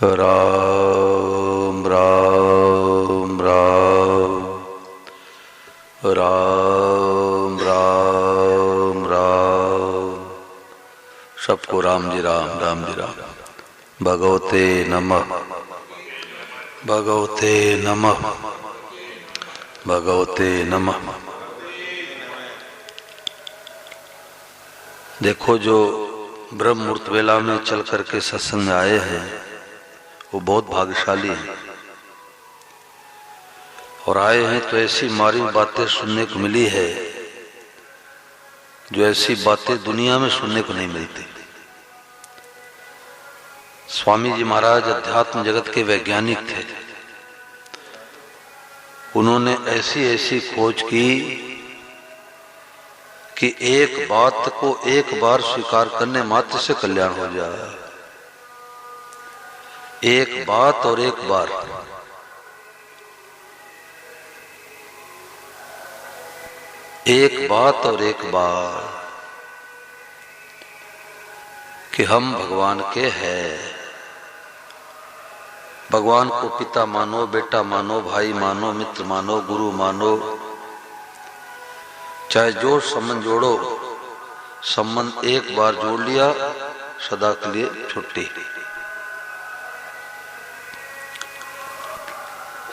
राम राम राम राम राम राम। सबको राम जी राम, राम जी राम। भगवते नमः, भगवते नमः, भगवते नमः। देखो, जो ब्रह्म मुहूर्त वेला में चल करके सत्संग में आए हैं वो बहुत भाग्यशाली हैं। और आए हैं तो ऐसी मारी बातें सुनने को मिली है जो ऐसी बातें दुनिया में सुनने को नहीं मिलती। स्वामी जी महाराज अध्यात्म जगत के वैज्ञानिक थे। उन्होंने ऐसी ऐसी खोज की कि एक बात को एक बार स्वीकार करने मात्र से कल्याण हो जाए। एक बात और एक बार, एक बात और एक बार कि हम भगवान के हैं। भगवान को पिता मानो, बेटा मानो, भाई मानो, मित्र मानो, गुरु मानो, चाहे जो संबंध जोड़ो, संबंध एक बार जोड़ लिया सदा के लिए छुट्टी।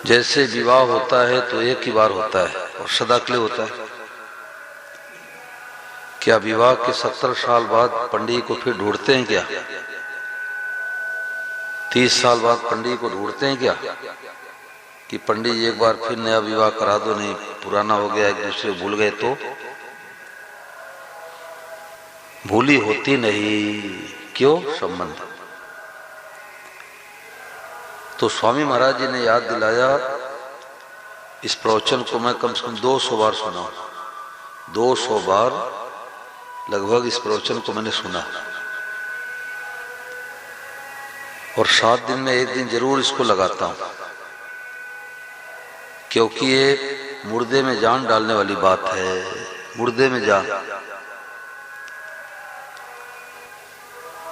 जैसे विवाह होता है तो एक ही बार होता है और सदा के लिए होता है। क्या विवाह के 70 साल बाद पंडित को फिर ढूंढते हैं क्या? 30 साल बाद पंडित को ढूंढते हैं क्या कि पंडित एक बार फिर नया विवाह करा दो, नहीं पुराना हो गया, एक दूसरे भूल गए तो? भूली होती नहीं। क्यों? संबंध। तो स्वामी महाराज जी ने याद दिलाया। इस प्रवचन को मैं कम से कम 200 बार सुना, 200 बार लगभग इस प्रवचन को मैंने सुना। और 7 दिन में एक दिन जरूर इसको लगाता हूं, क्योंकि ये मुर्दे में जान डालने वाली बात है। मुर्दे में जान।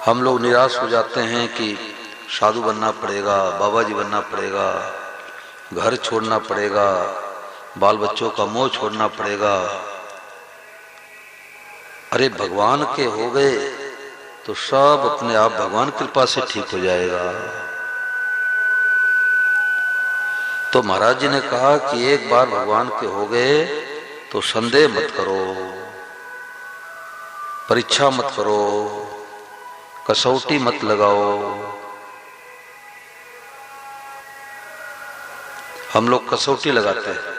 हम लोग निराश हो जाते हैं कि साधु बनना पड़ेगा, बाबा जी बनना पड़ेगा, घर छोड़ना पड़ेगा, बाल बच्चों का मोह छोड़ना पड़ेगा। अरे भगवान के हो गए तो सब अपने आप भगवान कृपा से ठीक हो जाएगा। तो महाराज जी ने कहा कि एक बार भगवान के हो गए तो संदेह मत करो, परीक्षा मत करो, कसौटी मत लगाओ। हम लोग कसौटी लगाते हैं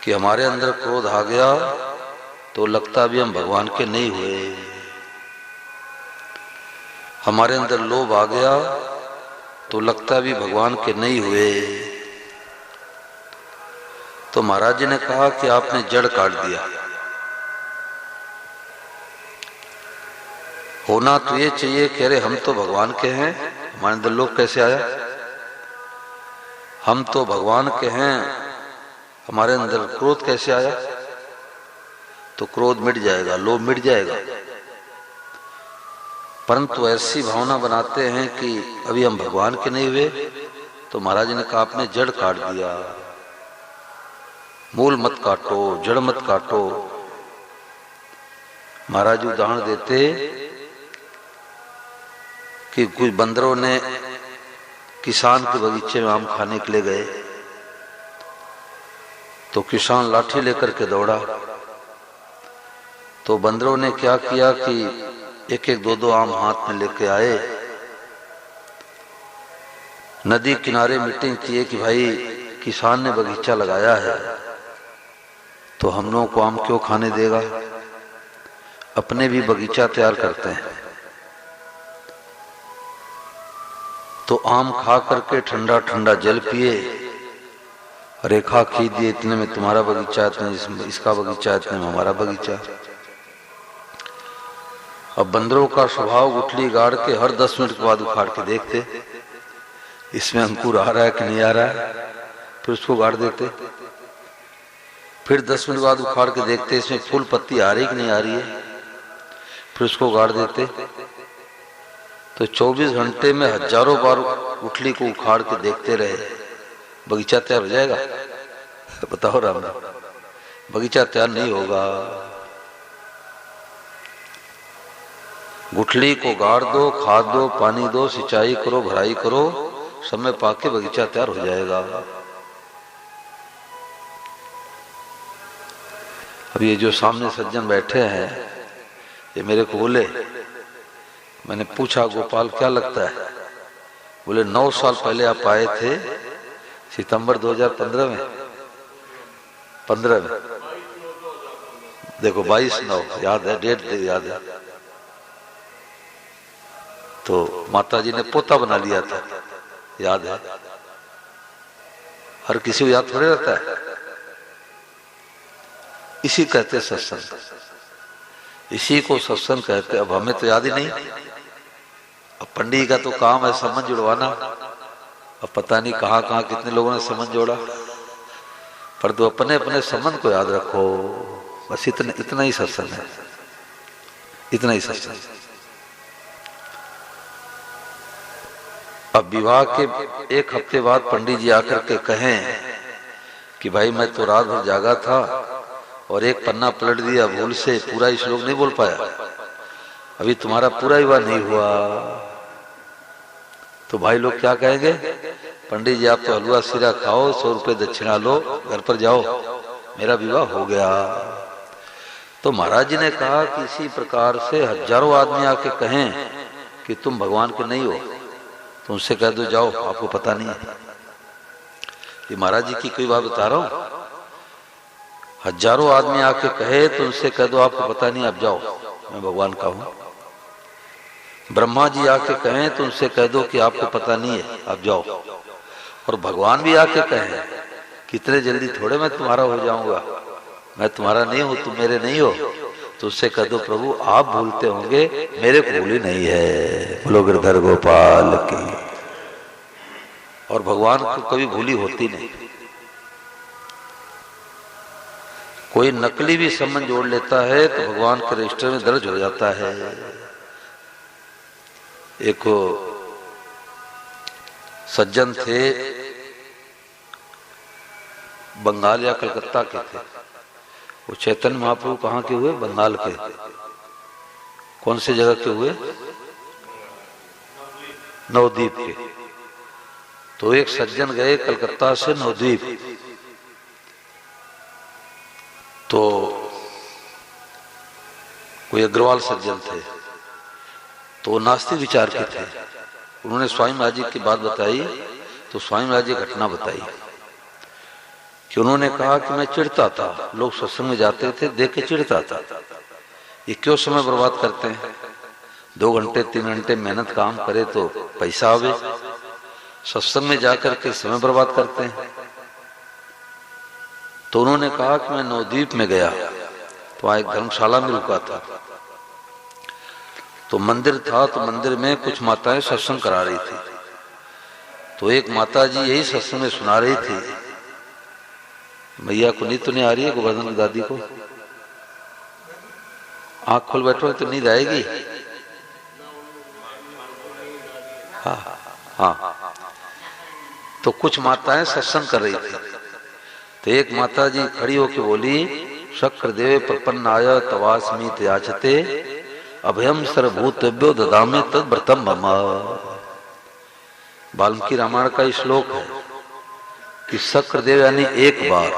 कि हमारे अंदर क्रोध आ गया तो लगता भी हम भगवान के नहीं हुए। हमारे अंदर लोभ आ गया तो लगता भी भगवान के नहीं हुए। तो महाराज जी ने कहा कि आपने जड़ काट दिया। होना तो ये चाहिए कि अरे हम तो भगवान के हैं, हमारे अंदर लोभ कैसे आया? हम तो भगवान के हैं, हमारे अंदर क्रोध कैसे आया? तो क्रोध मिट जाएगा, लोभ मिट जाएगा। परंतु ऐसी भावना बनाते हैं कि अभी हम भगवान के नहीं हुए। तो महाराज ने कहा आपने जड़ काट दिया। मूल मत काटो, जड़ मत काटो। महाराज उदाहरण देते कि कुछ बंदरों ने किसान के बगीचे में आम खाने के लिए गए तो किसान लाठी लेकर के दौड़ा। तो बंदरों ने क्या किया कि एक एक दो दो आम हाथ में लेके आए। नदी किनारे मीटिंग किए कि भाई किसान ने बगीचा लगाया है तो हम लोगों को आम क्यों खाने देगा? अपने भी बगीचा तैयार करते हैं। तो आम खा करके ठंडा ठंडा जल पिए, रेखा खींच दिए, इतने में तुम्हारा बगीचा, इतने इसका बगीचा, इतने में हमारा बगीचा। अब बंदरों का स्वभाव गुठली गाड़ के हर 10 मिनट के बाद उखाड़ के देखते इसमें अंकुर आ रहा है कि नहीं आ रहा है, फिर उसको गाड़ देते। फिर 10 मिनट बाद उखाड़ के देखते इसमें फूल पत्ती आ रही कि नहीं आ रही है, फिर उसको गाड़ देते। तो 24 घंटे में हजारों बार गुठली को उखाड़ के देखते रहे, बगीचा तैयार हो जाएगा? बताओ राम, बगीचा तैयार नहीं होगा। गुठली को गाड़ दो, खाद दो, पानी दो, सिंचाई करो, भराई करो, समय पाके बगीचा तैयार हो जाएगा। अब ये जो सामने सज्जन बैठे हैं, ये मेरे को बोले, मैंने पूछा गोपाल क्या लगता है? बोले 9 साल पहले आप आए थे, सितंबर 2015 में, 15 में, देखो 22/9 याद है, डेट याद है। तो माता जी ने पोता बना लिया था, याद है। हर किसी को याद थोड़े रहता है। इसी कहते सत्संग, इसी को सत्संग कहते। अब हमें तो याद ही नहीं। अब पंडित का तो काम है संबंध जुड़वाना। अब पता नहीं कहाँ कहाँ कितने लोगों ने संबंध जोड़ा, पर तो अपने अपने संबंध को याद रखो। बस इतना ही सत्संग है, इतना ही सत्संग। अब विवाह के 1 हफ्ते बाद पंडित जी आकर के कहें कि भाई मैं तो रात भर जागा था और एक पन्ना पलट दिया भूल से, पूरा श्लोक नहीं बोल पाया, अभी तुम्हारा पूरा विवाह नहीं हुआ। तो भाई लोग क्या कहेंगे? पंडित जी आप तो हलवा सीरा खाओ, 100 रुपये दक्षिणा लो, घर पर जाओ, मेरा विवाह हो गया। तो महाराज जी ने कहा कि इसी प्रकार से हजारों आदमी आके कहें कि तुम भगवान के नहीं हो, तो उनसे कह दो जाओ, आपको पता नहीं है। ये महाराज जी की कोई बात बता रहा हूं। हजारों आदमी आके कहे तो उनसे कह दो आपको पता नहीं, आप जाओ, मैं भगवान का हूं। ब्रह्मा जी आके कहें तो उनसे कह दो कि आपको पता नहीं है, आप जाओ। और भगवान भी आके कहें कितने जल्दी थोड़े मैं तुम्हारा हो जाऊंगा, मैं तुम्हारा नहीं हूं, तुम मेरे नहीं हो, तो उससे कह दो प्रभु आप भूलते होंगे, मेरे को भूली नहीं है। बोलो गिरधर गोपाल की। और भगवान को कभी भूली होती नहीं। कोई नकली भी संबंध जोड़ लेता है तो भगवान के रजिस्टर में दर्ज हो जाता है। एक सज्जन थे, बंगाल या कलकत्ता के थे। वो चैतन्य महाप्रभु कहाँ के हुए? बंगाल के। कौन से जगह के हुए? नवद्वीप के। तो एक सज्जन गए कलकत्ता से नवद्वीप, तो कोई अग्रवाल सज्जन थे, तो नास्तिक विचार के थे। उन्होंने स्वामी महाराज जी की बात बताई, तो स्वामी महाराज जी घटना बताई कि उन्होंने कहा कि मैं चिढ़ता था, लोग सत्संग में जाते थे देख के चिढ़ता था, ये क्यों समय बर्बाद करते हैं, 2 घंटे 3 घंटे मेहनत काम करे तो पैसा आवे, सत्संग में जाकर के समय बर्बाद करते हैं। तो उन्होंने कहा कि मैं नवद्वीप में गया, तो वहां एक धर्मशाला में रुका था, तो मंदिर था, तो मंदिर में कुछ माताएं सत्संग करा रही थी। तो एक माता जी यही सत्संग में सुना रही थी। मैया को नींद तो नहीं आ रही है? गोवर्धन की दादी को आंख खोल बैठो तो नींद आएगी। हाँ हाँ। तो कुछ माताएं सत्संग कर रही थी, तो एक माता जी खड़ी होकर बोली, शक्र देवे प्रपन्नाय तवास्मीत याचते अभयम सर्वभूतेभ्यो ददामि तद व्रतम मम। वाल्मीकि रामायण का श्लोक है कि शक्रदेव यानी एक बार,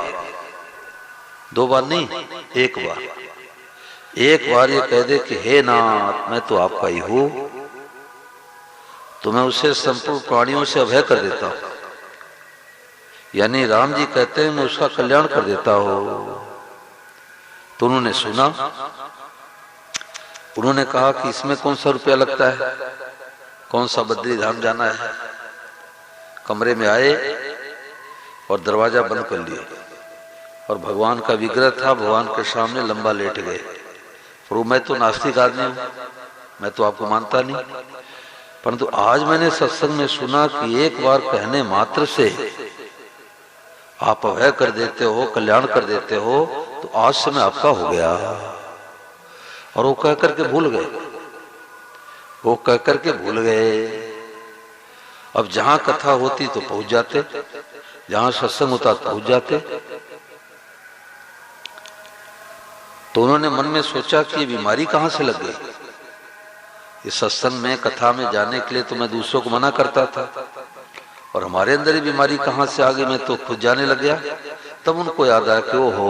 2 बार नहीं, एक बार ये कह दे कि हे नाथ मैं तो आपका ही हूं, तो मैं उसे संपूर्ण प्राणियों से अभय कर देता हूं। यानी राम जी कहते हैं मैं उसका कल्याण कर देता हूं। तो उन्होंने सुना, उन्होंने कहा कि इसमें कौन सा रुपया लगता है, कौन सा बद्री धाम जाना है। कमरे में आए और दरवाजा बंद कर लिया, और भगवान का विग्रह था, भगवान के सामने लंबा लेट गए। प्रभु मैं तो नास्तिक आदमी हूं, मैं तो आपको मानता नहीं, परंतु आज मैंने सत्संग में सुना कि एक बार कहने मात्र से आप अभय कर देते हो, कल्याण कर देते हो, तो आज से मैं आपका हो गया। और वो कह करके भूल गए। वो कह करके भूल गए। अब जहां कथा होती तो पहुंच जाते, जहां सत्संग होता तो पहुंच जाते। तो उन्होंने मन में सोचा कि ये बीमारी कहां से लग गई। इस सत्संग में कथा में जाने के लिए तो मैं दूसरों को मना करता था, और हमारे अंदर ही बीमारी कहां से आ गई, मैं तो खुद जाने लग गया। तब उनको याद आया कि ओहो,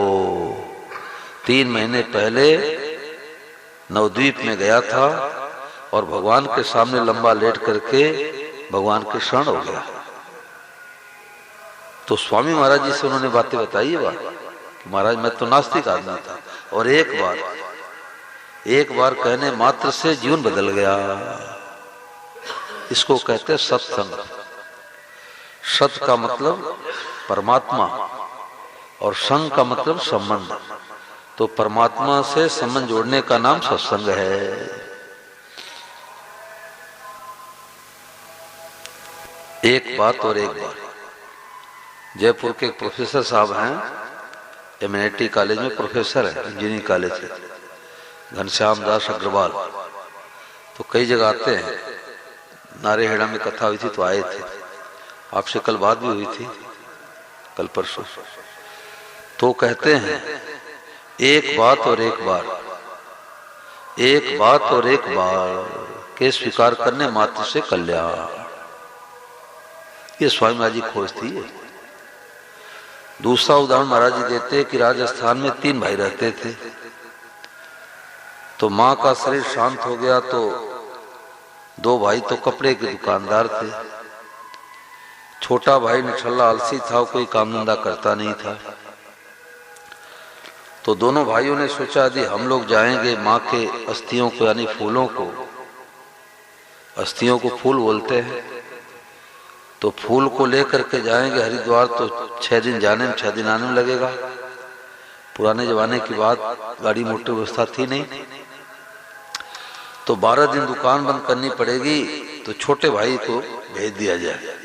3 महीने पहले नवद्वीप में गया था और भगवान के सामने लंबा लेट करके भगवान के शरण हो गया। तो स्वामी महाराज जी से उन्होंने बातें बताई है कि महाराज मैं तो नास्तिक आदमी था, और एक बार कहने मात्र से जीवन बदल गया। इसको कहते हैं सत्संग। सत का मतलब परमात्मा और संग का मतलब संबंध। तो परमात्मा से संबंध जोड़ने का नाम सत्संग है। एक बात और एक बार, जयपुर के एक प्रोफेसर साहब हैं, एमएनटी कॉलेज में प्रोफेसर है, इंजीनियरिंग कॉलेज है, घनश्याम दास अग्रवाल। तो कई जगह आते हैं। नारेहेड़ा में कथा हुई थी तो आए थे, आपसे कल बात भी हुई थी, कल परसों। तो कहते हैं एक बात और एक बार, एक बात और एक बार के स्वीकार करने मात्र से कल्याण। ये स्वामी महाराज जी खोज थी। दूसरा उदाहरण महाराज जी देते कि राजस्थान में 3 भाई रहते थे। तो माँ का शरीर शांत हो गया तो 2 भाई तो कपड़े के दुकानदार थे। छोटा भाई निठल्ला आलसी था, कोई काम धंधा करता नहीं था। तो दोनों भाइयों ने सोचा यदि हम लोग जाएंगे माँ के अस्थियों को, यानी फूलों को, अस्थियों को फूल बोलते हैं, तो फूल को लेकर के जाएंगे हरिद्वार तो 6 दिन जाने में 6 दिन आने में लगेगा। पुराने जमाने की बात, गाड़ी मोटर व्यवस्था थी नहीं। तो 12 दिन दुकान बंद करनी पड़ेगी, तो छोटे भाई को भेज दिया जाए।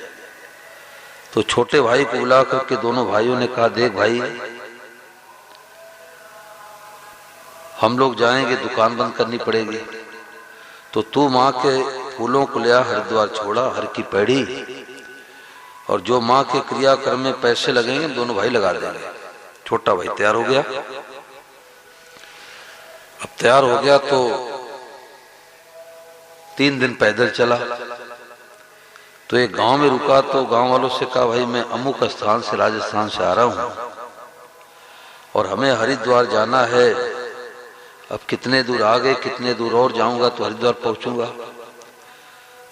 तो छोटे भाई को बुला करके दोनों भाइयों ने कहा, देख भाई, हम लोग जाएंगे, दुकान बंद करनी पड़ेगी, तो तू माँ के फूलों को लिया, हरिद्वार छोड़ा, हर की पैड़ी, और जो माँ के क्रियाक्रम में पैसे लगेंगे दोनों भाई लगा देंगे। छोटा भाई तैयार हो गया। अब तैयार हो गया तो 3 दिन पैदल चला। तो एक गांव में रुका तो गांव वालों से कहा, भाई मैं अमुक स्थान से, राजस्थान से आ रहा हूं और हमें हरिद्वार जाना है। अब कितने दूर आगे, कितने दूर और जाऊंगा तो हरिद्वार पहुंचूंगा।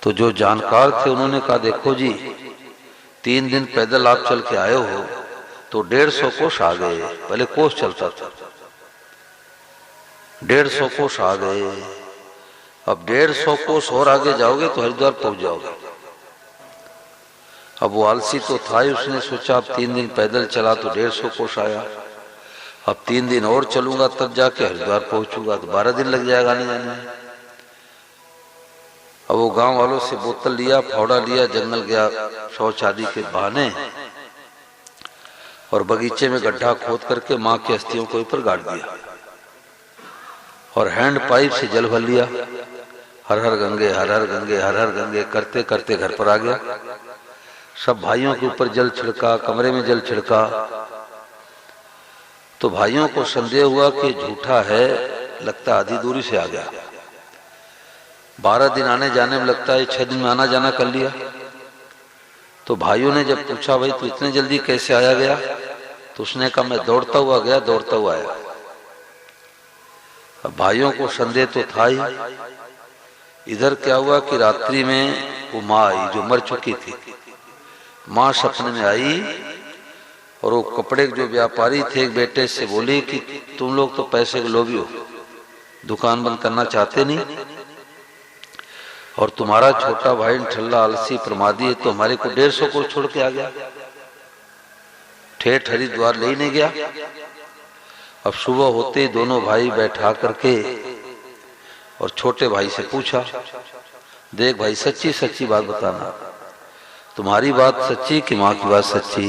तो जो जानकार थे उन्होंने कहा, देखो जी, 3 दिन पैदल आप चल के आए हो तो 150 कोस आ गए। पहले कोस चलता था, 150 कोस आ गए। अब 150 कोस और आगे जाओगे तो हरिद्वार पहुंच जाओगे। अब वो आलसी तो था ही, उसने सोचा अब 3 दिन पैदल चला तो 150 कोस आया, अब 3 दिन और चलूंगा तब जाके हरिद्वार पहुंचूंगा, तो 12 दिन लग जाएगा नहीं जाने। अब वो गांव वालों से बोतल लिया, फावड़ा लिया, जंगल गया शौच आदि के बहाने, और बगीचे में गड्ढा खोद करके माँ की अस्थियों को ऊपर गाड़ दिया, और हैंड पाइप से जल भर लिया। हर हर गंगे, हर हर गंगे, हर हर गंगे करते करते घर पर आ गया। सब भाइयों के ऊपर जल छिड़का, कमरे में जल छिड़का। तो भाइयों को संदेह हुआ कि झूठा है, लगता आधी दूरी से आ गया। 12 दिन आने जाने में लगता है, 6 दिन में आना जाना कर लिया। तो भाइयों ने जब पूछा, भाई तू इतने जल्दी कैसे आया गया, तो उसने कहा मैं दौड़ता हुआ गया, दौड़ता हुआ आया। अब भाइयों को संदेह तो था ही। इधर क्या हुआ कि रात्रि में वो माँ आई जो मर चुकी थी। माँ सपने में आई और वो कपड़े के जो व्यापारी थे एक बेटे से बोली कि तुम लोग तो पैसे के लोभी हो, दुकान बंद करना चाहते नहीं, और तुम्हारा छोटा भाई ठल्ला आलसी प्रमादी है, तो हमारे को 150 को छोड़ के आ गया, ठेठ हरिद्वार ले ही नहीं गया। अब सुबह होते ही दोनों भाई बैठा करके और छोटे भाई से पूछा, देख भाई सच्ची सच्ची बात बताना, तुम्हारी बात सच्ची कि माँ की बात सच्ची?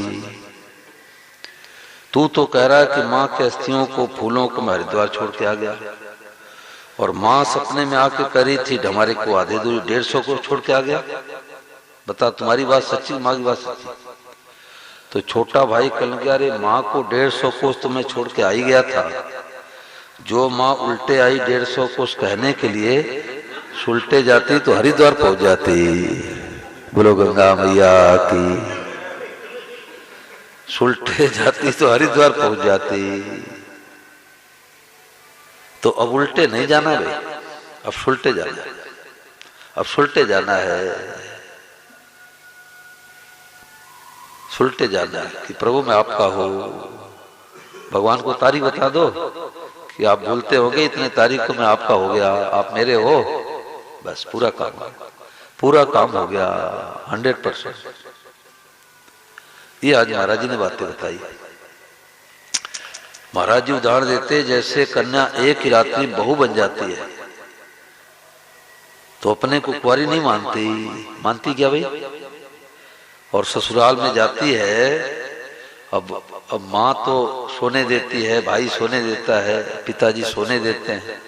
तू तो कह रहा है कि माँ के अस्थियों को, फूलों को मैं हरिद्वार छोड़ के आ गया, और माँ सपने में आके करी थी हमारे को आधे दूरी 150 को छोड़ के आ गया। बता तुम्हारी बात सच्ची, माँ की बात सच्ची? तो छोटा भाई कल गया, अरे माँ को 150 कोस तो मैं छोड़ के आ ही गया था। जो माँ उल्टे आई 150 कोस कहने के लिए, सुलटे जाती तो हरिद्वार पहुंच जाती। बोलो गंगा मैया की। सुलटे जाती तो हरिद्वार पहुंच जाती। तो अब उल्टे नहीं जाना भाई, अब सुलटे जाना है। अब सुलटे जाना है, सुलटे जाना है कि प्रभु मैं आपका हो। भगवान को तारीख बता दो कि आप बोलते होगे इतने तारीख को मैं आपका हो गया, आप मेरे हो, बस पूरा काम हो गया 100%। ये आज महाराज जी ने बातें बताई। महाराज जी उदाहरण देते, जैसे कन्या एक ही रात्रि बहू बन जाती है तो अपने को कुंवारी नहीं मानती, मानती क्या भाई? और ससुराल में जाती है, अब माँ तो सोने देती है, भाई सोने देता है, पिताजी सोने देते हैं।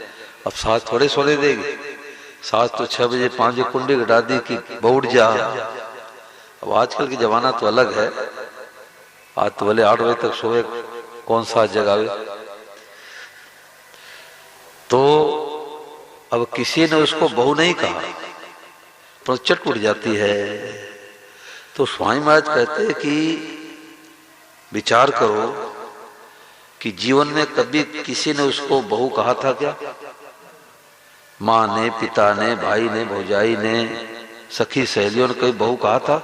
अब सास थोड़े सोने देगी। सास तो 6 बजे 5 बजे कुंडी घटा दी कि उठ जा। अब आजकल की जमाना तो अलग है, आज तो भले 8 बजे तक सोए, कौन सा जगावे। तो अब किसी ने उसको बहू नहीं कहा तो चट उठ जाती है। तो स्वामी महाराज कहते हैं कि विचार करो कि जीवन में कभी किसी ने उसको बहू कहा था क्या? माँ ने, पिता ने, भाई ने, भौजाई ने, सखी सहेलियों ने कभी बहू कहा था?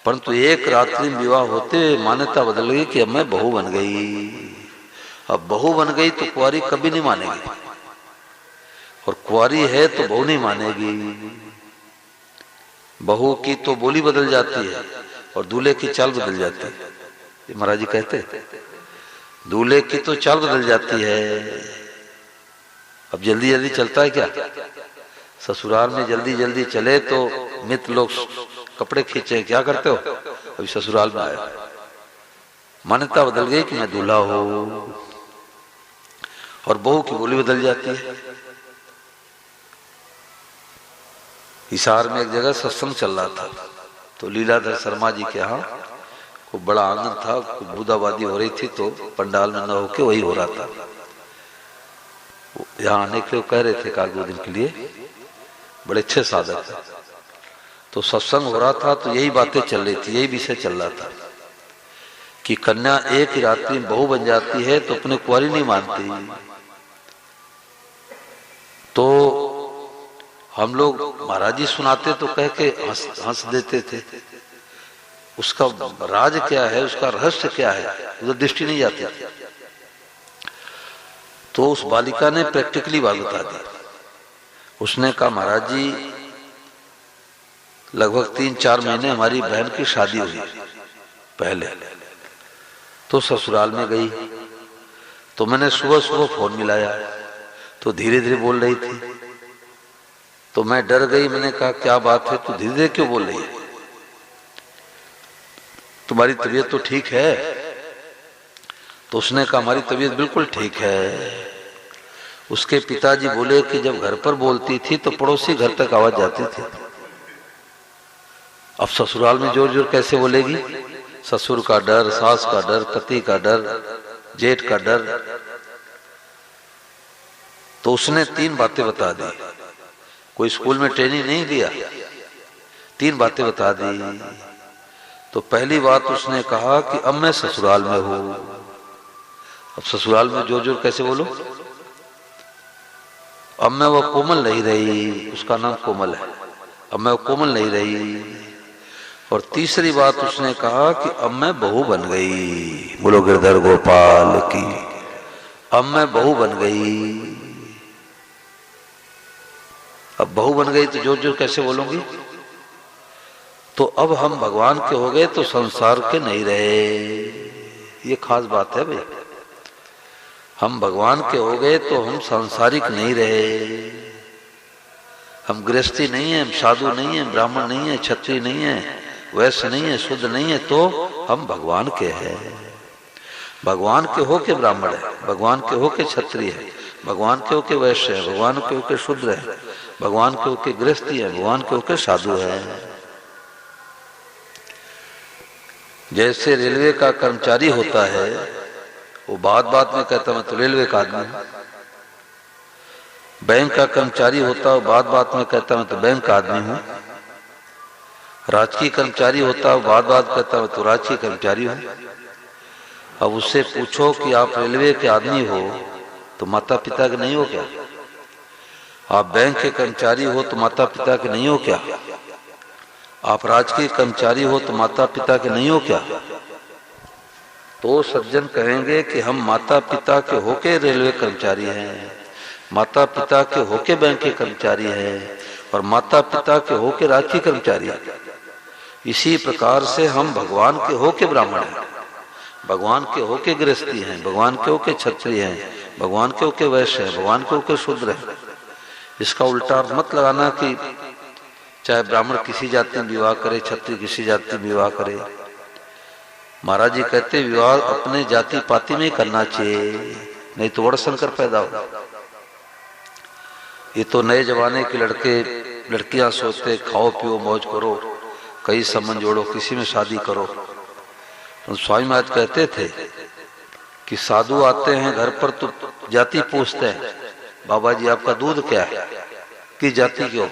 परंतु एक रात्रि में विवाह होते मान्यता बदल गई कि अब मैं बहू बन गई। अब बहू बन गई तो कुंवारी कभी नहीं मानेगी, और कुंवारी है तो बहू नहीं मानेगी। बहू की तो बोली बदल जाती है और दूल्हे की चाल बदल जाती है। ये महाराज जी कहते हैं, दूल्हे की तो चाल बदल जाती है। अब जल्दी जल्दी चलता है क्या? ससुराल में जल्दी जल्दी चले तो मित्र लोग कपड़े खींचे, क्या करते हो? अभी ससुराल में आया, मान्यता बदल गई कि मैं दूल्हा हूं, और बहू की बोली बदल जाती है। हिसार में एक जगह सत्संग चल रहा था, तो लीलाधर शर्मा जी के यहाँ को बड़ा आनंद था, बूदाबादी हो रही थी, तो पंडाल में न होके वही हो रहा था। यहाँ आने के लिए कह रहे थे 1-2 दिन के लिए, बड़े अच्छे साधक थे। तो सत्संग हो रहा था, तो यही बातें चल रही थी, यही विषय चल रहा था कि कन्या एक ही रात्रि में बहू बन जाती है तो अपने कुंवारी नहीं मानती। तो हम लोग महाराज जी सुनाते तो कह के हंस देते थे। उसका राज क्या है, उसका रहस्य क्या है, उधर दृष्टि नहीं जाती। तो उस बालिका ने प्रैक्टिकली बात बता दी। उसने कहा महाराज जी लगभग 3-4 महीने हमारी बहन की शादी हुई पहले, तो ससुराल में गई, तो मैंने सुबह सुबह फोन मिलाया, तो धीरे धीरे बोल रही थी। तो मैं डर गई, मैंने कहा क्या बात है, तू धीरे धीरे क्यों बोल रही है? तुम्हारी तबीयत तो ठीक है? तो उसने कहा हमारी तबीयत बिल्कुल ठीक है। उसके पिताजी बोले कि जब घर पर बोलती थी तो पड़ोसी घर तक आवाज जाती थी, अब ससुराल में जोर जोर कैसे बोलेगी? ससुर का डर, सास का डर, पति का डर, जेठ का डर। तो उसने 3 बातें बता दी। कोई स्कूल में ट्रेनिंग नहीं दिया, 3 बातें बता दी। तो पहली बात उसने कहा कि अब मैं ससुराल में हूं। अब ससुराल में जोर जोर कैसे बोलो? अब मैं वो कोमल नहीं रही, उसका नाम कोमल है, अब मैं वो कोमल नहीं रही। और तीसरी बात उसने कहा कि अब मैं बहू बन गई। बोलो गिरधर गोपाल की। अब मैं बहू बन गई। अब बहू बन गई तो जोर जोर कैसे बोलूंगी? तो अब हम भगवान के हो गए तो संसार के नहीं रहे। ये खास बात है भाई, हम भगवान के हो गए तो हम सांसारिक नहीं रहे। हम गृहस्थी नहीं है, हम साधु नहीं है, ब्राह्मण नहीं है, क्षत्रिय नहीं है, वैश्य नहीं है, शुद्ध नहीं है, तो हम भगवान के हैं। भगवान के हो के ब्राह्मण है, भगवान के हो के क्षत्रिय है, भगवान के होके वैश्य है, भगवान के होके शूद्र है, भगवान के होके गृहस्थी है, भगवान के होके साधु है। जैसे रेलवे का कर्मचारी होता है, वो बात बात में कहता मैं तो रेलवे का आदमी हूं। बैंक का कर्मचारी होता है, बात बात में कहता मैं तो बैंक का आदमी हूं। राजकीय कर्मचारी होता है, बात बात कहता मैं तो राजकीय कर्मचारी हूं। अब उससे पूछो कि आप रेलवे के आदमी हो तो माता पिता के नहीं हो क्या? आप बैंक के कर्मचारी हो तो माता पिता के नहीं हो क्या? आप राजकीय कर्मचारी हो तो माता पिता के नहीं हो क्या? तो सज्जन कहेंगे कि हम माता पिता के होके रेलवे कर्मचारी हैं, माता पिता के होके बैंक के कर्मचारी हैं, और माता पिता के होके राजकीय कर्मचारी हैं। इसी प्रकार से हम भगवान के होके ब्राह्मण हैं, भगवान के होके गृहस्थी हैं, भगवान के होके क्षत्रिय हैं, भगवान के होके वैश्य हैं, भगवान के होके शूद्र हैं। इसका उल्टा अर्थ मत लगाना कि चाहे ब्राह्मण किसी जाति में विवाह करे, क्षत्रिय किसी जाति में विवाह करे। महाराज जी कहते विवाह अपने जाति पाति में ही करना चाहिए, नहीं तो बड़ा संकर पैदा हो। ये तो नए जमाने के लड़के लड़कियां सोचते खाओ पियो मौज करो, कई संबंध जोड़ो, किसी में शादी करो। तो स्वामी महाराज कहते थे कि साधु आते हैं घर पर तो जाति पूछते हैं, बाबा जी आपका दूध क्या है, किस जाति के हो?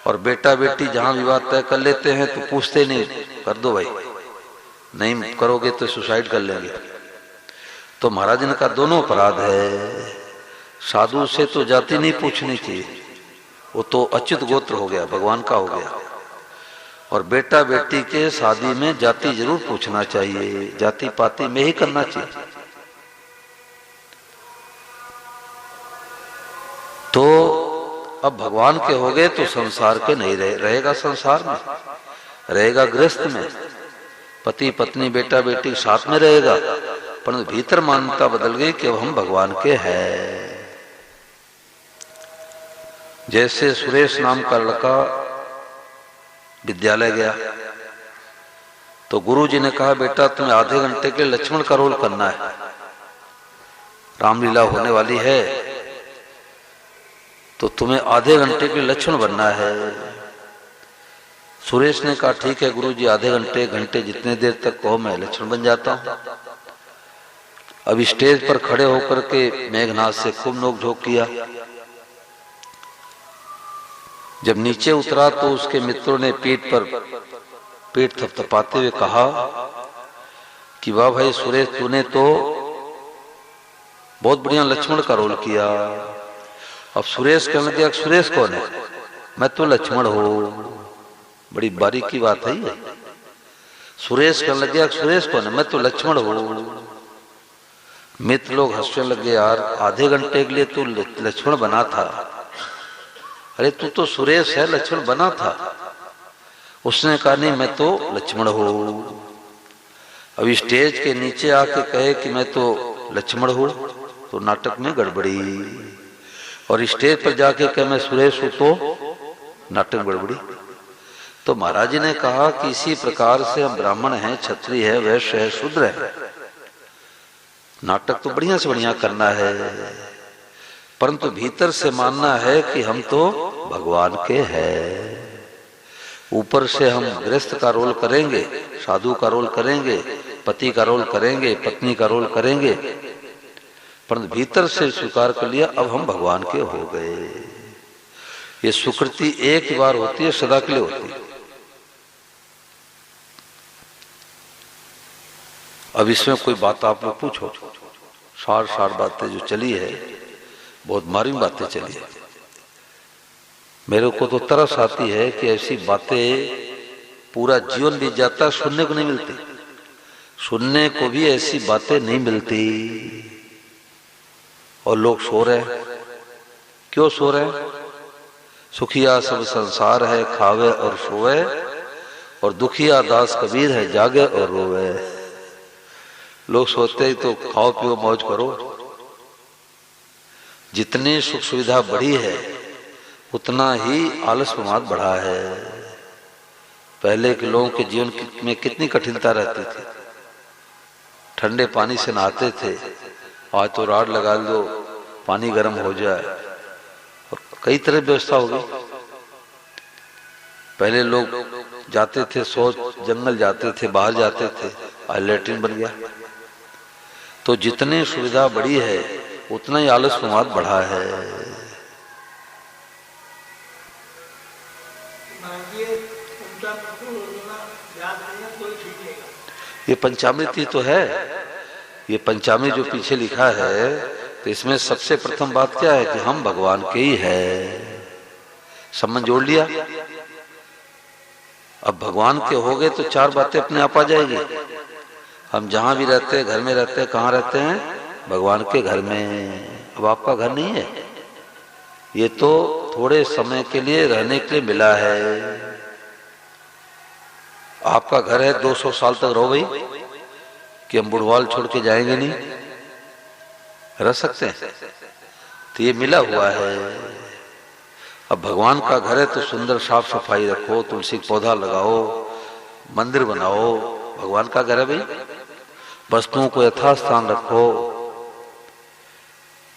और बेटा बेटी जहां विवाह तय कर लेते हैं तो पूछते नहीं, कर दो भाई, नहीं करोगे तो सुसाइड कर लेंगे। तो महाराज ने कहा दोनों अपराध है। साधु से तो जाति नहीं पूछनी चाहिए, वो तो अच्युत गोत्र हो गया, भगवान का हो गया। और बेटा बेटी के शादी में जाति जरूर पूछना चाहिए, जाति पाति में ही करना चाहिए। तो अब भगवान के हो गए तो संसार के नहीं रहेगा, संसार में रहेगा, गृहस्थ में पति पत्नी बेटा बेटी साथ में रहेगा, पर भीतर मान्यता बदल गई कि अब हम भगवान के हैं। जैसे सुरेश नाम का लड़का विद्यालय गया तो गुरुजी ने कहा बेटा तुम्हें आधे घंटे के लक्ष्मण का रोल करना है, रामलीला होने वाली है तो तुम्हें आधे घंटे के लक्ष्मण बनना है। सुरेश ने कहा ठीक है गुरुजी, आधे घंटे जितने देर तक कहो मैं लक्ष्मण बन जाता हूं। अब स्टेज पर खड़े होकर के मेघनाथ से खूब नोक-झोंक किया। जब नीचे उतरा तो उसके मित्रों ने पीठ थपथपाते हुए कहा कि वाह भाई सुरेश, तूने तो बहुत बढ़िया लक्ष्मण का रोल किया। अब सुरेश कहने लगे सुरेश कौन है? मैं तो लक्ष्मण हूं। बड़ी बारीक की बात है ये। सुरेश कहने लगे सुरेश कौन है? मैं तो लक्ष्मण हूं। मित्र लोग हंसने लगे, यार आधे घंटे के लिए तू लक्ष्मण बना था, अरे तू तो सुरेश है, लक्ष्मण बना था। उसने कहा नहीं मैं तो लक्ष्मण हूं। अब स्टेज के नीचे आके कहे कि मैं तो लक्ष्मण हूं तो नाटक में गड़बड़ी, और स्टेज पर जाके कहे मैं सुरेश हूं तो नाटक गड़बड़ी। तो महाराज जी ने कहा कि इसी प्रकार से हम ब्राह्मण हैं, क्षत्रिय है, वैश्य है, शूद्र है, नाटक तो बढ़िया से बढ़िया करना है, परंतु भीतर से मानना है कि हम तो भगवान के हैं। ऊपर से हम गृहस्थ का रोल करेंगे, साधु का रोल करेंगे, पति का रोल करेंगे, पत्नी का रोल करेंगे, परंतु भीतर से स्वीकार कर लिया अब हम भगवान के हो गए। ये सुकृति एक ही बार होती है, सदा के लिए होती है। अब इसमें कोई बात आप लोग पूछो। सार बातें जो चली है, बहुत मारी बातें चली है। मेरे को तो तरस आती है कि ऐसी बातें पूरा जीवन बीत जाता है, सुनने को नहीं मिलती। सुनने को भी ऐसी बातें नहीं मिलती, और लोग सो रहे हैं। क्यों सो रहे हैं? सुखिया सब संसार है, खावे और सोवे, और दुखिया दास कबीर है, जागे और रोवे। लोग सोचते ही तो खाओ पियो मौज करो। जितनी सुख सुविधा बढ़ी है उतना ही आलस प्रमाद बढ़ा है। पहले के लोगों के जीवन में कितनी कठिनता रहती थी, ठंडे पानी से नहाते थे, आज तो राड लगा दो, पानी गर्म हो जाए, और कई तरह व्यवस्था होगी। पहले लोग जाते थे शौच, जंगल जाते थे, बाहर जाते थे, आज लैट्रिन बन गया। तो जितनी सुविधा बढ़ी है उतना ही आलस प्रमाद बढ़ा है। ये पंचामृत तो है, ये पंचामृत जो पीछे लिखा है, तो इसमें सबसे प्रथम बात क्या है कि हम भगवान के ही है। संबंध जोड़ लिया। अब भगवान के हो गए तो चार बातें अपने आप आ जाएगी। हम जहां भी रहते हैं, घर में रहते हैं, कहाँ रहते हैं? भगवान के घर में। अब आपका घर नहीं है, ये तो थोड़े समय के लिए रहने के लिए मिला है। आपका घर है 200 साल तक रहो भाई, कि हम बुढ़वाल छोड़ के जाएंगे नहीं, रह सकते हैं, तो ये मिला हुआ है। अब भगवान का घर है तो सुंदर साफ सफाई रखो, तुलसी पौधा लगाओ, मंदिर बनाओ, भगवान का घर है भाई। वस्तुओं को यथास्थान रखो।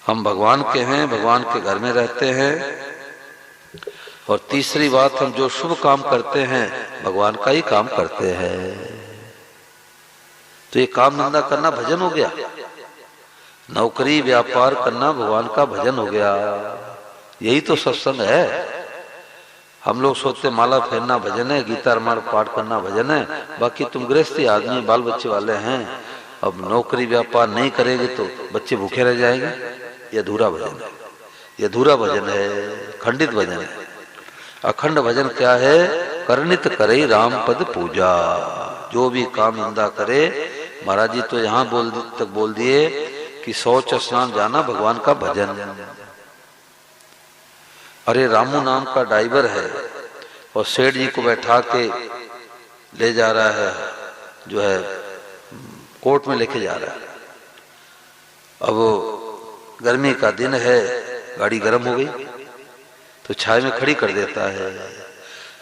हम भगवान के हैं, भगवान के घर में रहते हैं। और तीसरी बात, हम जो शुभ काम करते हैं भगवान का ही काम करते हैं। तो ये काम धंधा करना भजन हो गया, नौकरी व्यापार करना भगवान का भजन हो गया। यही तो सत्संग है। हम लोग सोचते माला फेरना भजन है, गीता रामायण पाठ करना भजन है, बाकी तुम गृहस्थी आदमी बाल बच्चे वाले हैं, अब नौकरी व्यापार नहीं करेंगे तो बच्चे भूखे रह जाएंगे। ये अधूरा भजन है, ये अधूरा भजन है, खंडित भजन है। अखंड भजन क्या है? करनित करे राम पद पूजा। जो भी काम धंधा करे, महाराज जी तो यहाँ बोल दिए कि शौच स्नान जाना भगवान का भजन। अरे रामू नाम का ड्राइवर है और सेठ जी को बैठा के ले जा रहा है, जो है कोर्ट में लेके जा रहा है। अब गर्मी का दिन है, गाड़ी गर्म हो गई तो छाया में खड़ी कर देता है।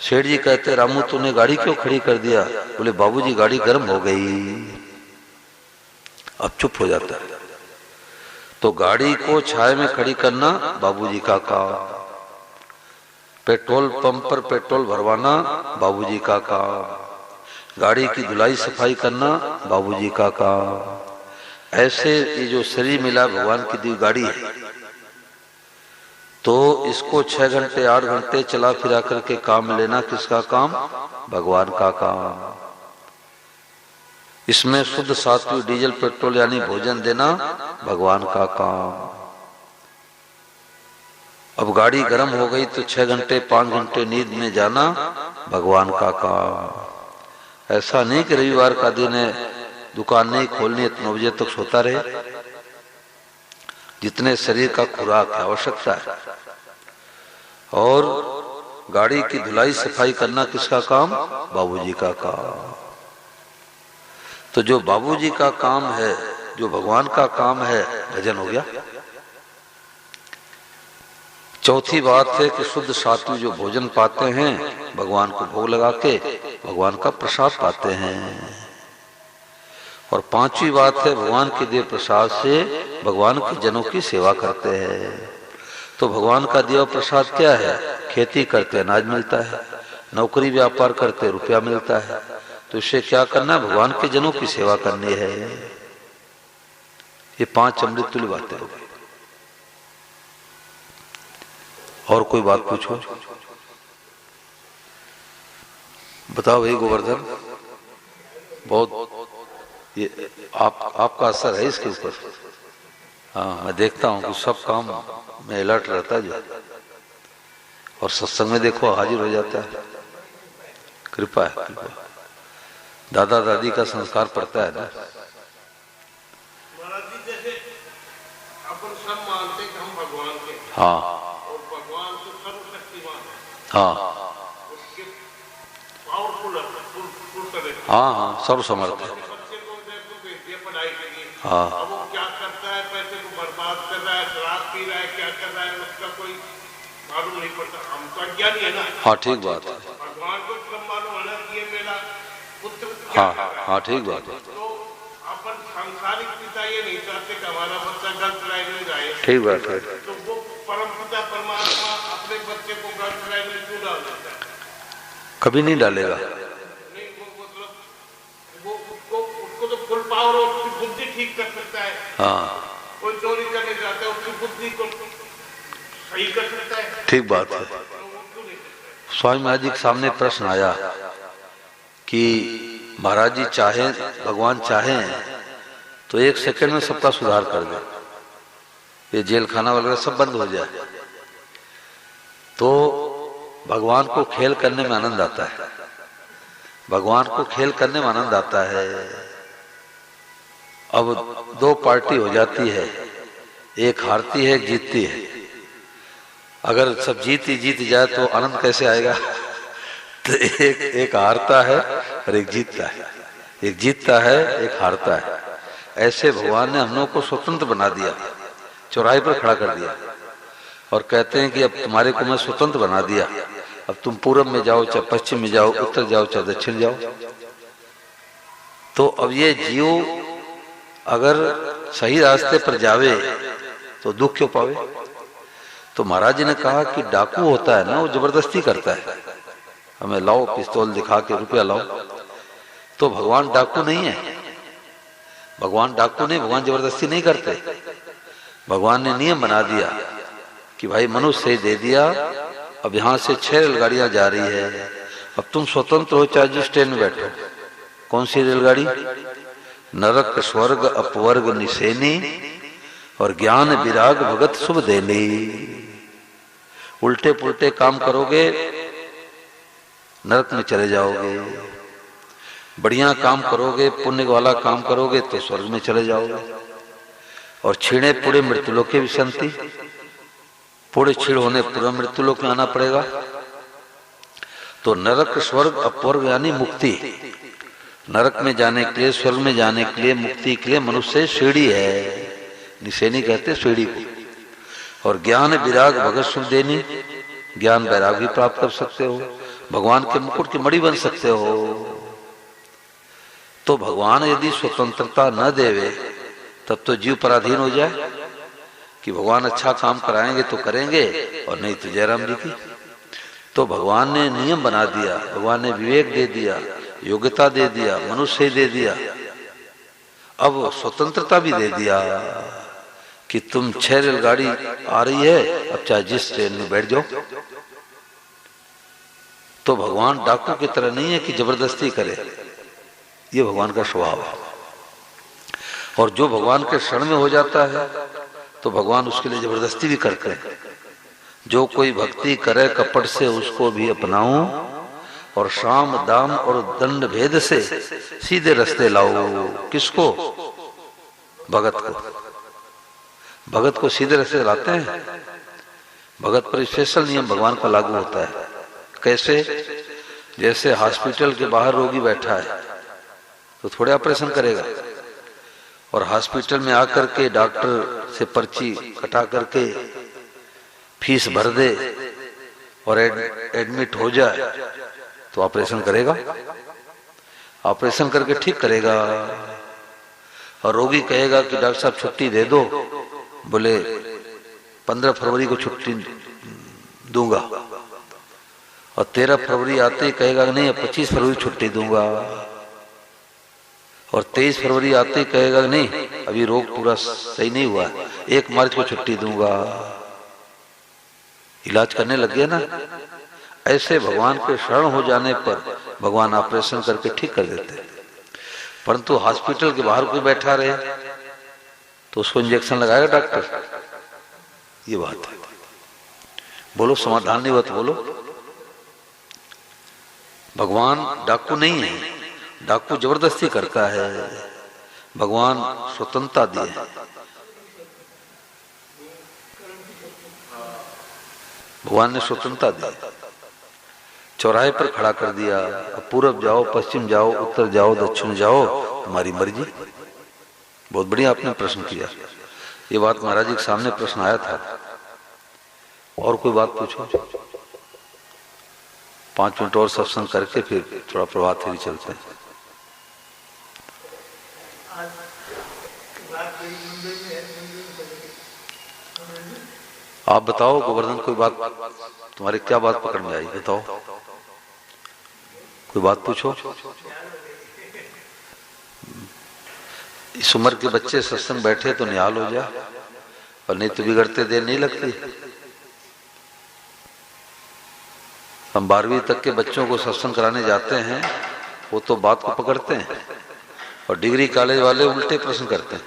सेठ जी कहते रामू तूने गाड़ी क्यों खड़ी कर दिया? बोले बाबूजी गाड़ी गर्म हो गई। अब चुप हो जाता है। तो गाड़ी को छाया में खड़ी करना बाबूजी का काम, पेट्रोल पंप पर पेट्रोल भरवाना बाबूजी का काम, गाड़ी की धुलाई सफाई करना बाबूजी का काम। ऐसे ये जो शरीर मिला भगवान की दी गाड़ी है, तो इसको 6 घंटे 8 घंटे चला फिरा करके काम लेना किसका काम? भगवान का काम। इसमें शुद्ध सात्विक डीजल पेट्रोल यानी भोजन देना भगवान का काम। अब गाड़ी गर्म हो गई तो 6 घंटे 5 घंटे नींद में जाना भगवान का काम। ऐसा नहीं कि रविवार का दिन है, दुकान नहीं खोलनी, 9 बजे तक सोता रहे। जितने शरीर का खुराक है, आवश्यकता है। और गाड़ी की धुलाई सफाई करना किसका काम? बाबूजी का काम। तो जो बाबूजी का काम है, जो भगवान का काम है, भजन हो गया। चौथी बात है कि शुद्ध सात्विक जो भोजन पाते हैं, भगवान को भोग लगा के भगवान का प्रसाद पाते हैं। और पांचवी बात है, भगवान के दिए प्रसाद से भगवान के जनों की सेवा करते हैं। तो भगवान का दिया प्रसाद क्या है? खेती करते अनाज मिलता है, नौकरी व्यापार करते रुपया मिलता है। तो इससे क्या करना? भगवान के जनों की सेवा करनी है। ये 5 अमृत तुल्य बातें हो गई। और कोई बात पूछो, बताओ भाई गोवर्धन। बहुत ये आपका असर है इसके ऊपर। हाँ, मैं देखता हूँ कि सब काम में अलर्ट रहता है जो, और सत्संग में देखो हाजिर हो जाता है। कृपा है, कृपा। दादा दादी का संस्कार पड़ता है ना। महाराज जी जैसे अपन सब मानते कि हम भगवान के, हाँ, और भगवान तो सर्वशक्तिमान है, हाँ, उसके पावरफुल है, फुल तरह, हाँ, हाँ, सर्वसमर्थ है। बच्चे को भेजिए पढ़ाई के लिए, हाँ, अब वो क्या करता है, पैसे को बर्बाद कर रहा है, शराब पी रहा है, क्या कर रहा है, उसका कोई मालूम नहीं पड़ता। हम तो अज्ञानी है ना। हाँ, ठीक बात है। भगवान को कब मालूम है ना कि ये मेरा पुत्र हाँ, हाँ, ठीक बात है। तो अपन सांसारिक पिता पिता ये नहीं चाहते कि हमारा बच्चा गलत लाइन में जाए। ठीक बात है। तो वो परमपिता परमात्मा अपने बच्चे को गलत लाइन में क्यों डाल देता है? कभी नहीं डालेगा। नहीं, वो मतलब वो उसको तो फुल पावर हो, उसकी बुद्धि ठीक कर सकता है। हाँ, कोई चोरी करने जाता है, उसकी बुद्धि को सही कर सकता है। ठीक बात है। स्वामी महाराज जी के सामने प्रश्न आया कि महाराज जी चाहे, भगवान चाहे तो 1 सेकंड में सबका सुधार कर दे, ये जेल खाना वगैरह सब बंद हो जाए, तो भगवान को खेल करने में आनंद आता है। भगवान को खेल करने में आनंद आता है। अब 2 पार्टी हो जाती है, एक हारती है, एक जीतती है। अगर सब जीत जाए तो आनंद कैसे आएगा? तो एक हारता है और एक जीतता है, एक जीतता है, एक हारता है। ऐसे भगवान ने हम लोग को स्वतंत्र बना दिया, चौराहे पर खड़ा कर दिया और कहते हैं कि अब तुम्हारे को मैं स्वतंत्र बना दिया, अब तुम पूरब में जाओ, चाहे पश्चिम में जाओ, उत्तर जाओ, चाहे दक्षिण जाओ। तो अब ये जीव अगर सही रास्ते पर जावे तो दुख क्यों पावे? तो महाराज जी ने कहा कि डाकू होता है ना, वो जबरदस्ती करता है, हमें लाओ पिस्तौल दिखा के रुपया लाओ। तो भगवान डाकू नहीं है, भगवान डाकू नहीं, भगवान जबरदस्ती नहीं करते। भगवान ने नियम बना दिया कि भाई मनुष्य से दे दिया, अब यहां से 6 रेलगाड़ियां जा रही है, अब तुम स्वतंत्र हो, चाहे जिस ट्रेन में बैठो। कौन सी रेलगाड़ी? नरक स्वर्ग अपवर्ग निसेनी और ज्ञान विराग भगत शुभ देनी। उल्टे पुल्टे काम करोगे नरक में चले जाओगे, बढ़िया काम करोगे, पुण्य वाला काम करोगे तो स्वर्ग में चले जाओगे। और छीणे पुड़े मृत्युलोक के विसंति, पुड़े छीड़ होने पूरा मृत्युलोक में आना पड़ेगा। तो नरक स्वर्ग अपवर्ग यानी मुक्ति, नरक में जाने के लिए, स्वर्ग में जाने के लिए, मुक्ति के लिए मनुष्य सीढ़ी है, निसेनी कहते सीढ़ी को। और ज्ञान विराग भगत सुख देनी, ज्ञान वैराग भी प्राप्त कर सकते हो, भगवान के मुकुट की मणि बन सकते हो। तो भगवान यदि स्वतंत्रता न देवे तब तो जीव पराधीन हो जाए कि भगवान अच्छा काम कराएंगे तो करेंगे और नहीं तो जयराम जी की। तो भगवान ने नियम बना दिया, भगवान ने विवेक दे दिया, योग्यता दे दिया, मनुष्य दे दिया, अब स्वतंत्रता भी दे दिया कि तुम 6 रेलगाड़ी आ रही है, अब चाहे जिस ट्रेन में बैठ जाओ। तो भगवान डाकू की तरह नहीं है कि जबरदस्ती करे, ये भगवान का स्वभाव है। और जो भगवान के शरण में हो जाता है तो भगवान उसके लिए जबरदस्ती भी करते हैं। जो कोई भक्ति करे कपट से उसको भी अपनाऊं, और शाम दाम और दंड भेद से सीधे रास्ते लाओ। किसको? भगत को। भगत को सीधे रास्ते लाते हैं। भगत पर स्पेशल नियम भगवान का लागू होता है। कैसे? जैसे हॉस्पिटल के बाहर रोगी बैठा है तो थोड़े ऑपरेशन करेगा, और हॉस्पिटल में आकर के डॉक्टर से पर्ची कटा करके फीस भर दे और एडमिट हो जाए तो ऑपरेशन करेगा, ऑपरेशन करके ठीक करेगा। और रोगी कहेगा कि डॉक्टर साहब छुट्टी दे दो, बोले 15 फरवरी को छुट्टी दूंगा, और 13 फरवरी आते ही कहेगा नहीं 25 फरवरी छुट्टी दूंगा, और 23 फरवरी आते ही कहेगा नहीं अभी रोग पूरा सही नहीं हुआ, 1 मार्च को छुट्टी दूंगा। इलाज करने लग गया ना। ऐसे भगवान के शरण हो जाने पर भगवान ऑपरेशन करके ठीक कर देते हैं। परंतु हॉस्पिटल के बाहर कोई बैठा रहे तो उसको इंजेक्शन लगाएगा डॉक्टर? ये बात है। बोलो, समाधान नहीं हुआ तो बोलो। भगवान डाकू नहीं है, डाकू जबरदस्ती करता है, भगवान स्वतंत्रता दिए। भगवान ने स्वतंत्रता दी, चौराहे पर खड़ा कर दिया, पूरब जाओ, पश्चिम जाओ, उत्तर जाओ, दक्षिण जाओ, तुम्हारी मर्जी। बहुत बढ़िया आपने प्रश्न किया। ये बात महाराज जी के सामने प्रश्न आया था। और कोई बात पूछो। 5 मिनट और सत्संग करके फिर थोड़ा प्रभात फेरी चलते हैं। आप बताओ गोवर्धन, कोई बात तुम्हारे क्या बात पकड़ में आई, बताओ, कोई बात पूछो। इस उम्र के बच्चे सत्संग बैठे तो निहाल हो जा, और नहीं तो बिगड़ते देर नहीं लगती। हम 12वीं तक के बच्चों को सत्संग कराने जाते हैं, वो तो बात को पकड़ते हैं, और डिग्री कॉलेज वाले उल्टे प्रश्न करते हैं।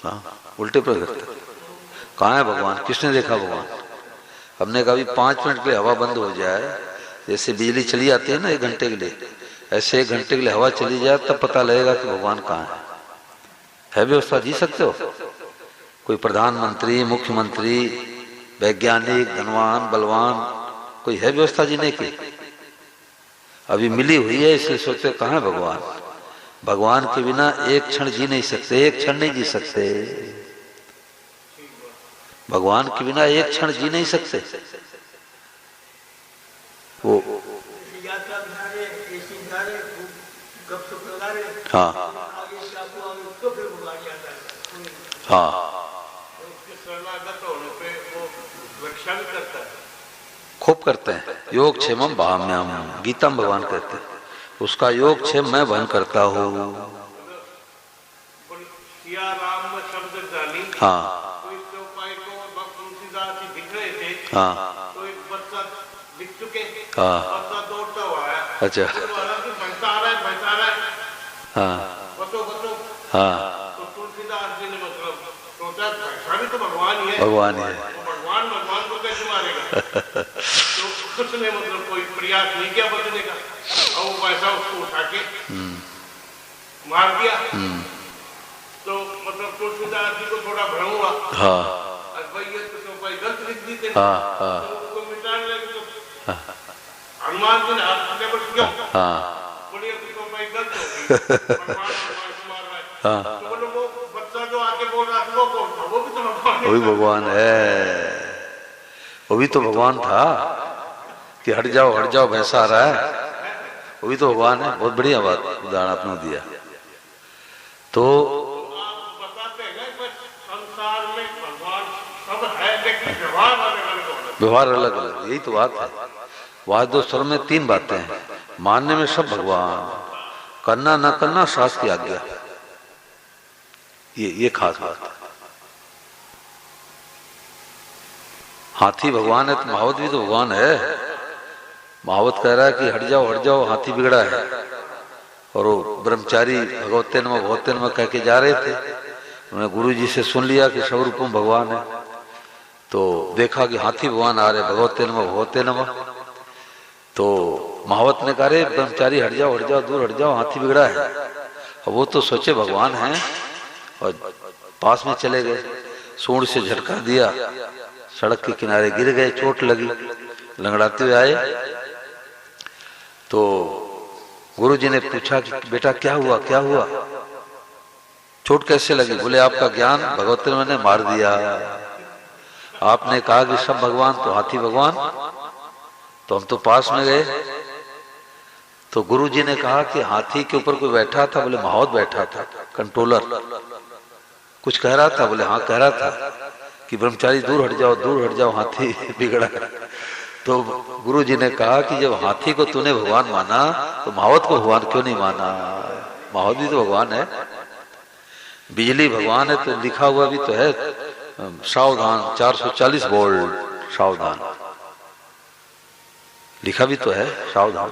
हाँ, उल्टे प्रश्न करते हैं। कहाँ है भगवान, किसने देखा भगवान? हमने कहा 5 मिनट के लिए हवा बंद हो जाए, जैसे बिजली चली जाती है ना 1 घंटे के लिए, ऐसे 1 घंटे के लिए हवा चली जाए, तब पता लगेगा कि भगवान कहाँ है व्यवस्था? जी सकते हो? कोई प्रधानमंत्री, मुख्यमंत्री, वैज्ञानिक, धनवान, बलवान, कोई है व्यवस्था जीने की? अभी मिली हुई है, इसलिए सोचते कहाँ है भगवान। भगवान के बिना एक क्षण जी नहीं सकते, एक क्षण नहीं जी सकते। भगवान के बिना एक क्षण जी नहीं सकते। वो हाँ हाँ, खूब करते हैं। योग क्षेमम भाम्याम, गीता में भगवान कहते हैं, उसका योग क्षेम मैं वहन करता हूँ। हाँ हाँ तो एक बच्चा दिख चुके, हाँ बच्चा दौड़ता हुआ है, अच्छा भैंसा रहा है, हाँ बचो हाँ, तो तुलसीदास जी ने मतलब सोचा भैंसा भी तो भगवान ही है, भगवान ही है, तो भगवान को कैसे मारेगा? तो उसने मतलब कोई प्रयास नहीं किया बचने का, और वो भैंसा उसको उठा के मार दिया। तो मतलब तुलसीदास जी को थोड़ा भ्रम हुआ, हाँ भाई ये तो भाई गलत लिख दी थे, हाँ हाँ, तो उसको मिटाने लगे। तो हनुमान जी ने हाथ पकड़े, पर क्यों? हाँ बोलिए तो भाई गलत हो गई, भगवान मार रहा है। हाँ, तो बोलो वो बच्चा जो आके बोल रहा था वो कौन था? वो भी तो भगवान है। वो भी भगवान है, वो भी तो भगवान था कि हट जाओ भैंसा आ रहा है, वो भी तो भगवान है। बहुत बढ़िया बात उदाहरण आपने दिया। तो आप बताते हैं कि संसार में भगवान सब है, लेकिन व्यवहार अलग, व्यवहार अलग अलग, यही तो बात है। वाद स्वर में 3 बातें हैं, मानने में सब भगवान, करना ना करना शास्त्र की आज्ञा, ये खास बात है। हाथी भगवान है तो महावत भी तो भगवान है। महावत कह रहा है कि हट जाओ हाथी बिगड़ा है, और वो ब्रह्मचारी भगवते नमः कह के जा रहे थे। उन्होंने गुरु जी से सुन लिया कि स्वरूपम भगवान है, तो देखा कि हाथी भगवान आ रहे, भगवते नमः। तो महावत ने कहा रे ब्रह्मचारी हट जाओ दूर हट जाओ, हाथी बिगड़ा है। और वो तो सोचे भगवान हैं, और पास में चले गए, सूंड से झटका दिया, सड़क के किनारे गिर गए, चोट लगी, लंगड़ाते हुए आए। तो गुरु जी ने पूछा कि बेटा क्या हुआ, चोट कैसे लगी? बोले आपका ज्ञान भगवत ने मार दिया। आपने कहा कि सब भगवान तो हाथी भगवान, तो हम तो पास में गए। तो गुरु जी ने कहा कि हाथी के ऊपर कोई बैठा था? बोले महावत बैठा था, कंट्रोलर। कुछ कह रहा था? बोले हाँ कह रहा था कि ब्रह्मचारी दूर हट जाओ हाथी बिगड़ा। तो गुरु जी ने कहा कि जब हाथी को तूने भगवान माना तो महावत को भगवान क्यों नहीं माना? महावत भी तो भगवान है, बिजली भगवान है, तो लिखा हुआ भी तो है सावधान 440 वोल्ट, सावधान लिखा भी तो है, सावधान।